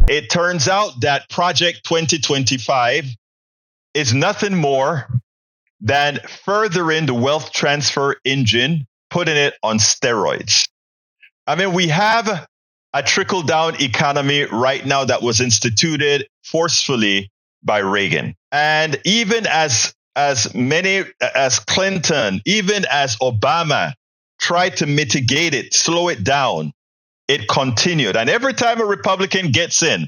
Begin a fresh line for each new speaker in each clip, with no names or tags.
It turns out that Project 2025 is nothing more than furthering the wealth transfer engine, putting it on steroids. I mean, we have a trickle-down economy right now that was instituted forcefully by Reagan. And even as Clinton, even as Obama tried to mitigate it, slow it down, it continued. And every time a Republican gets in,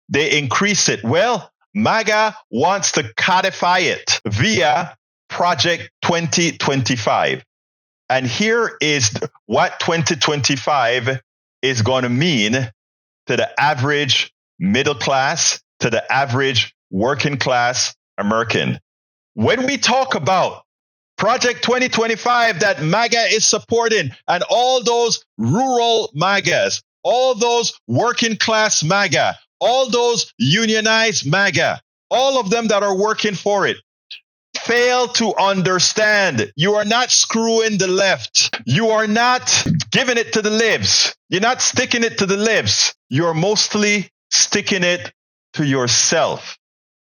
they increase it. Well, MAGA wants to codify it via Project 2025. And here is what 2025 is going to mean to the average middle class, to the average working class American. When we talk about Project 2025 that MAGA is supporting, and all those rural MAGAs, all those working class MAGA, all those unionized MAGA, all of them that are working for it, fail to understand. You are not screwing the left. You are not giving it to the libs. You're not sticking it to the libs. You're mostly sticking it to yourself.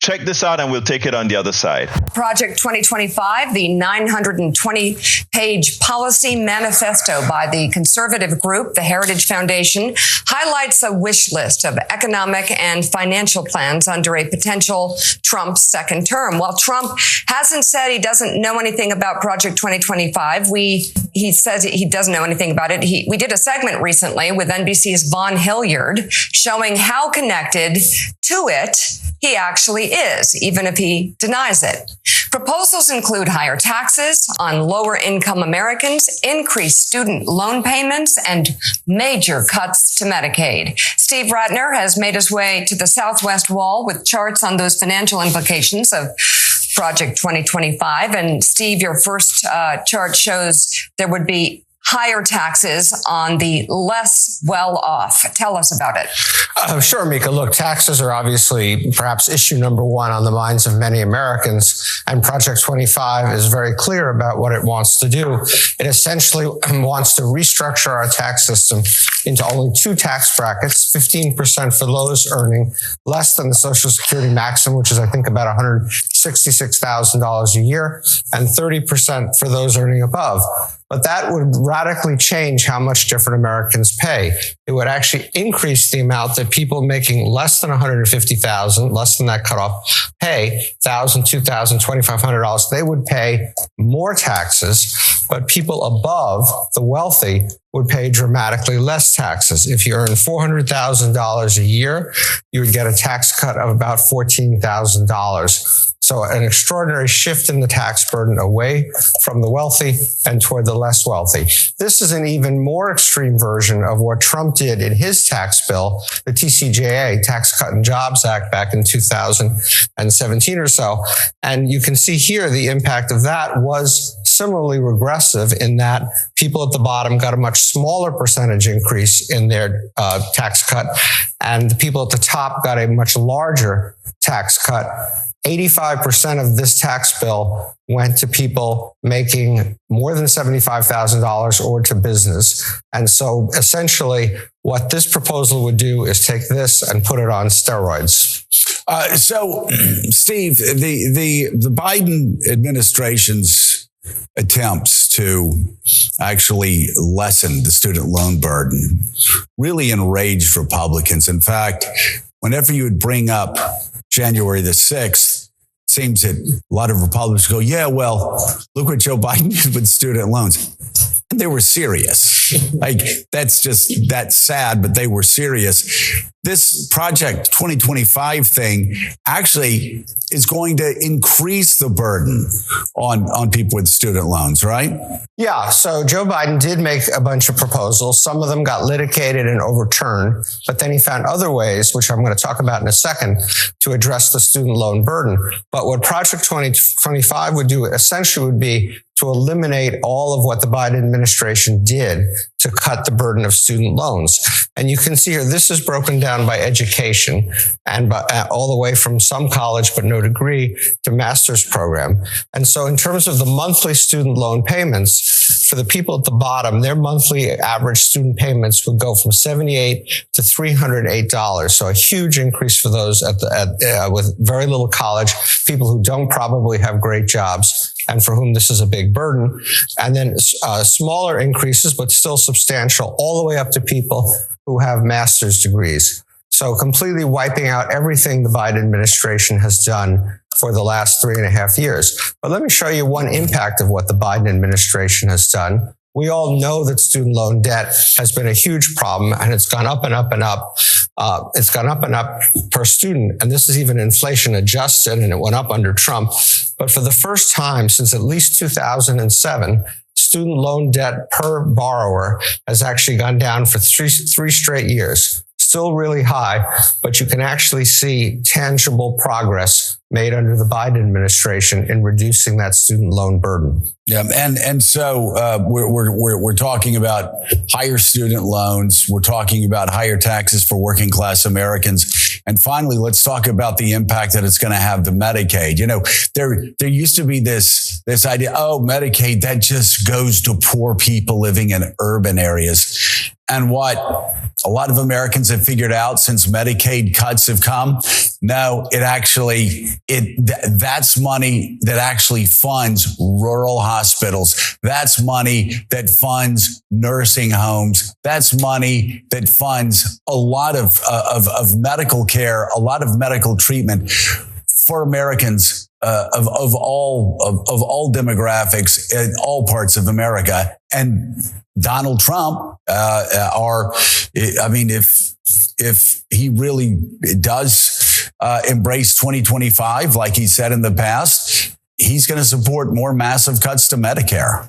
Check this out and we'll take it on the other side.
Project 2025, the 920-page policy manifesto by the conservative group, the Heritage Foundation, highlights a wish list of economic and financial plans under a potential Trump second term. While Trump hasn't said he doesn't know anything about Project 2025, he says he doesn't know anything about it. We did a segment recently with NBC's Vaughn Hilliard showing how connected to it he actually is, even if he denies it. Proposals include higher taxes on lower income Americans, increased student loan payments, and major cuts to Medicaid. Steve Ratner has made his way to the Southwest Wall with charts on those financial implications of Project 2025. And Steve, your first chart shows there would be higher taxes on the less well-off. Tell us about it.
Sure, Mika. Look, taxes are obviously perhaps issue number one on the minds of many Americans, and Project 25 is very clear about what it wants to do. It essentially wants to restructure our tax system into only two tax brackets, 15% for those earning less than the Social Security maximum, which is, I think, about $166,000 a year, and 30% for those earning above. But that would radically change how much different Americans pay. It would actually increase the amount that people making less than $150,000, less than that cutoff, pay $1,000, $2,000, $2,500. They would pay more taxes, but people above the wealthy would pay dramatically less taxes. If you earn $400,000 a year, you would get a tax cut of about $14,000. So an extraordinary shift in the tax burden away from the wealthy and toward the less wealthy. This is an even more extreme version of what Trump did in his tax bill, the TCJA, Tax Cut and Jobs Act, back in 2017 or so. And you can see here the impact of that was similarly regressive in that people at the bottom got a much smaller percentage increase in their tax cut, and the people at the top got a much larger tax cut. 85% of this tax bill went to people making more than $75,000 or to business. And so essentially what this proposal would do is take this and put it on steroids.
So, Steve, the Biden administration's attempts to actually lessen the student loan burden really enraged Republicans. In fact, whenever you would bring up January the 6th, it seems that a lot of Republicans go, yeah, well, look what Joe Biden did with student loans. And they were serious. That's sad, but they were serious. This Project 2025 thing actually is going to increase the burden on people with student loans, right?
Yeah. So Joe Biden did make a bunch of proposals. Some of them got litigated and overturned, but then he found other ways, which I'm going to talk about in a second, to address the student loan burden. But what Project 2025 would do essentially would be to eliminate all of what the Biden administration did to cut the burden of student loans. And you can see here, this is broken down by education and by, all the way from some college, but no degree, to master's program. And so in terms of the monthly student loan payments, for the people at the bottom, their monthly average student payments would go from $78 to $308. So a huge increase for those with very little college, people who don't probably have great jobs, and for whom this is a big burden. And then smaller increases, but still substantial, all the way up to people who have master's degrees. So completely wiping out everything the Biden administration has done for the last 3.5 years. But let me show you one impact of what the Biden administration has done. We all know that student loan debt has been a huge problem, and it's gone up and up and up. It's gone up and up per student. And this is even inflation adjusted, and it went up under Trump. But for the first time since at least 2007, student loan debt per borrower has actually gone down for three straight years. Still really high, but you can actually see tangible progress made under the Biden administration in reducing that student loan burden.
Yeah, and so we're talking about higher student loans. We're talking about higher taxes for working class Americans, and finally, let's talk about the impact that it's going to have to Medicaid. You know, there used to be this idea, Medicaid, that just goes to poor people living in urban areas. And what a lot of Americans have figured out since Medicaid cuts have come, no, that's money that actually funds rural hospitals. That's money that funds nursing homes. That's money that funds a lot of medical care, a lot of medical treatment for Americans of all demographics in all parts of America. And Donald Trump, if he really does embrace 2025, like he said in the past, he's going to support more massive cuts to Medicare.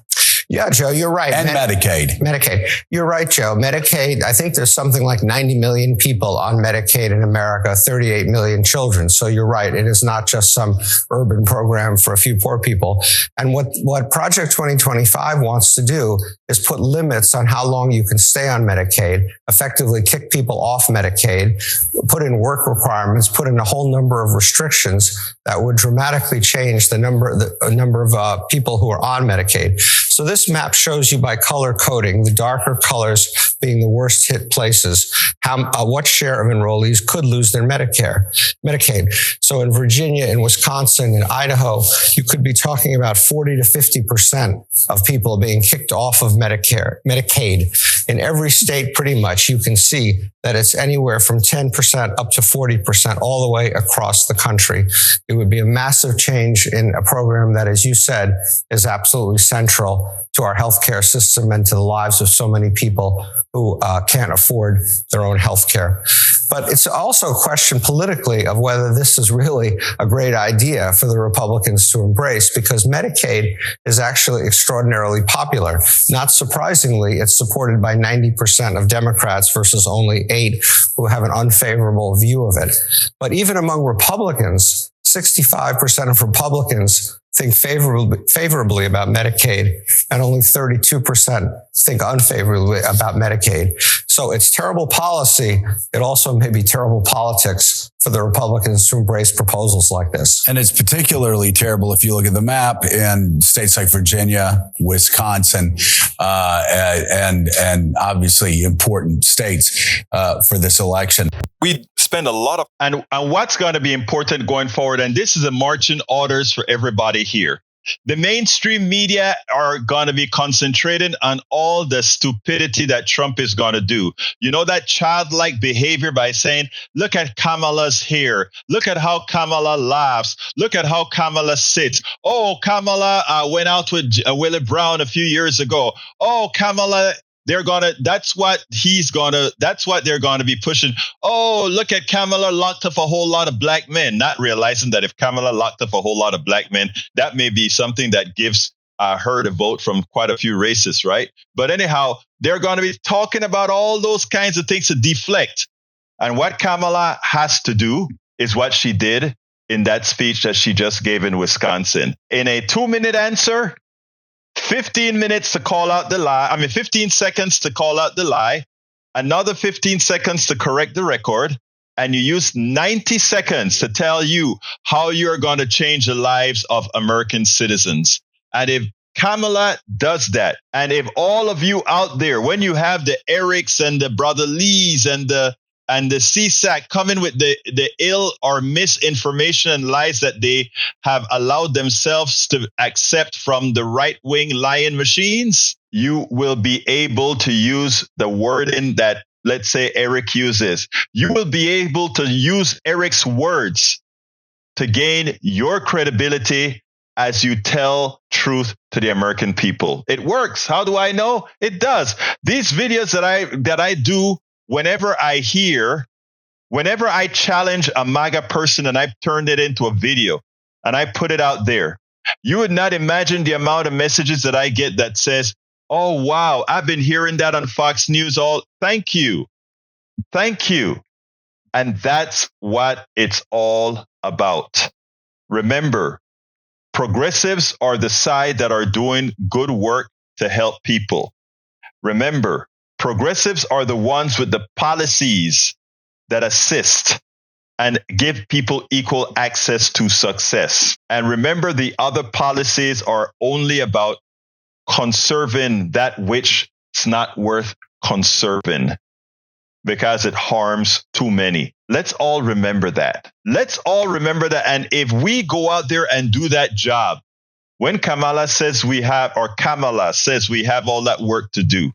Yeah, Joe, you're right.
And Medicaid.
You're right, Joe. Medicaid, I think there's something like 90 million people on Medicaid in America, 38 million children. So you're right. It is not just some urban program for a few poor people. And what Project 2025 wants to do is put limits on how long you can stay on Medicaid, effectively kick people off Medicaid, put in work requirements, put in a whole number of restrictions that would dramatically change the number of people who are on Medicaid. So this map shows you by color coding, the darker colors being the worst hit places, what share of enrollees could lose their Medicaid. So in Virginia, in Wisconsin, in Idaho, you could be talking about 40 to 50% of people being kicked off of Medicaid. In every state, pretty much, you can see that it's anywhere from 10% up to 40% all the way across the country. It would be a massive change in a program that, as you said, is absolutely central to our healthcare system and to the lives of so many people who can't afford their own healthcare. But it's also a question politically of whether this is really a great idea for the Republicans to embrace, because Medicaid is actually extraordinarily popular. Not surprisingly, it's supported by 90% of Democrats versus only 8% who have an unfavorable view of it. But even among Republicans, 65% of Republicans think favorably about Medicaid, and only 32% think unfavorably about Medicaid. So it's terrible policy. It also may be terrible politics for the Republicans to embrace proposals like this.
And it's particularly terrible if you look at the map in states like Virginia, Wisconsin, and obviously important states for this election.
We spend a lot of, and what's going to be important going forward, and this is a marching orders for everybody here. The mainstream media are going to be concentrating on all the stupidity that Trump is going to do. You know, that childlike behavior by saying, look at Kamala's hair. Look at how Kamala laughs. Look at how Kamala sits. Oh, Kamala went out with Willie Brown a few years ago. Oh, Kamala, that's what they're going to be pushing. Oh, look at Kamala locked up a whole lot of black men, not realizing that if Kamala locked up a whole lot of black men, that may be something that gives her the vote from quite a few races, right? But anyhow, they're going to be talking about all those kinds of things to deflect. And what Kamala has to do is what she did in that speech that she just gave in Wisconsin. In a 2-minute answer, 15 minutes to call out the lie. 15 seconds to call out the lie, another 15 seconds to correct the record, and you use 90 seconds to tell you how you're going to change the lives of American citizens. And if Kamala does that. And if all of you out there, when you have the Erics and the Brother Lees and the CSAC coming with the ill or misinformation and lies that they have allowed themselves to accept from the right-wing lying machines, you will be able to use the wording that, let's say, Eric uses. You will be able to use Eric's words to gain your credibility as you tell truth to the American people. It works. How do I know? It does. These videos that I do, whenever I challenge a MAGA person and I turn it into a video and I put it out there, you would not imagine the amount of messages that I get that says, "Oh, wow, I've been hearing that on Fox News thank you. Thank you." And that's what it's all about. Remember, progressives are the side that are doing good work to help people. Remember, progressives are the ones with the policies that assist and give people equal access to success. And remember, the other policies are only about conserving that which is not worth conserving because it harms too many. Let's all remember that. Let's all remember that. And if we go out there and do that job, when Kamala says we have all that work to do,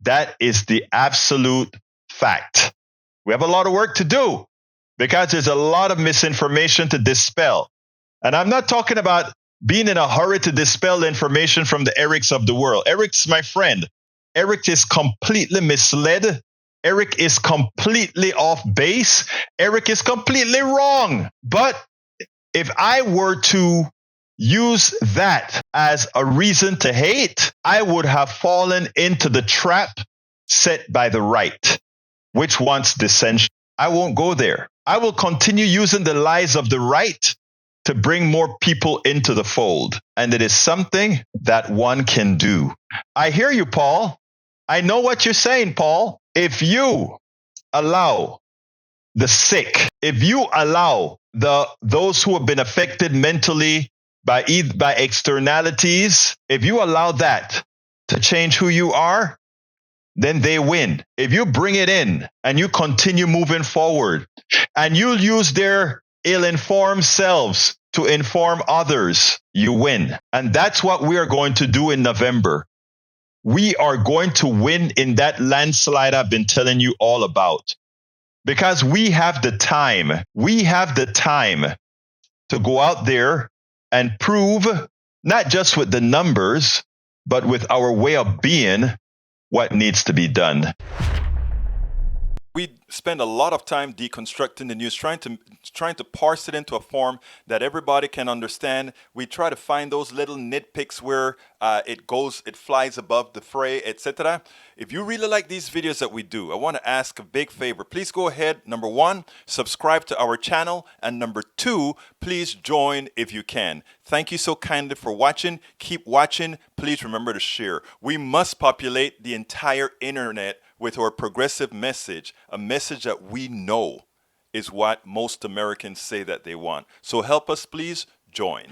that is the absolute fact. We have a lot of work to do because there's a lot of misinformation to dispel. And I'm not talking about being in a hurry to dispel the information from the Erics of the world. Eric's my friend. Eric is completely misled. Eric is completely off base. Eric is completely wrong. But if I were to use that as a reason to hate, I would have fallen into the trap set by the right, which wants dissension. I won't go there. I will continue using the lies of the right to bring more people into the fold. And it is something that one can do. I hear you, Paul. I know what you're saying, Paul. If you allow the sick, if you allow those who have been affected mentally by externalities, if you allow that to change who you are, then they win. If you bring it in and you continue moving forward and you'll use their ill-informed selves to inform others, you win. And that's what we are going to do in November. We are going to win in that landslide I've been telling you all about. Because we have the time. We have the time to go out there and prove, not just with the numbers, but with our way of being, what needs to be done.
We spend a lot of time deconstructing the news, trying to parse it into a form that everybody can understand. We try to find those little nitpicks where it flies above the fray, etc. If you really like these videos that we do, I want to ask a big favor. Please go ahead, number one, subscribe to our channel, and number two, please join if you can. Thank you so kindly for watching. Keep watching. Please remember to share. We must populate the entire internet with our progressive message, a message that we know is what most Americans say that they want. So help us, please join.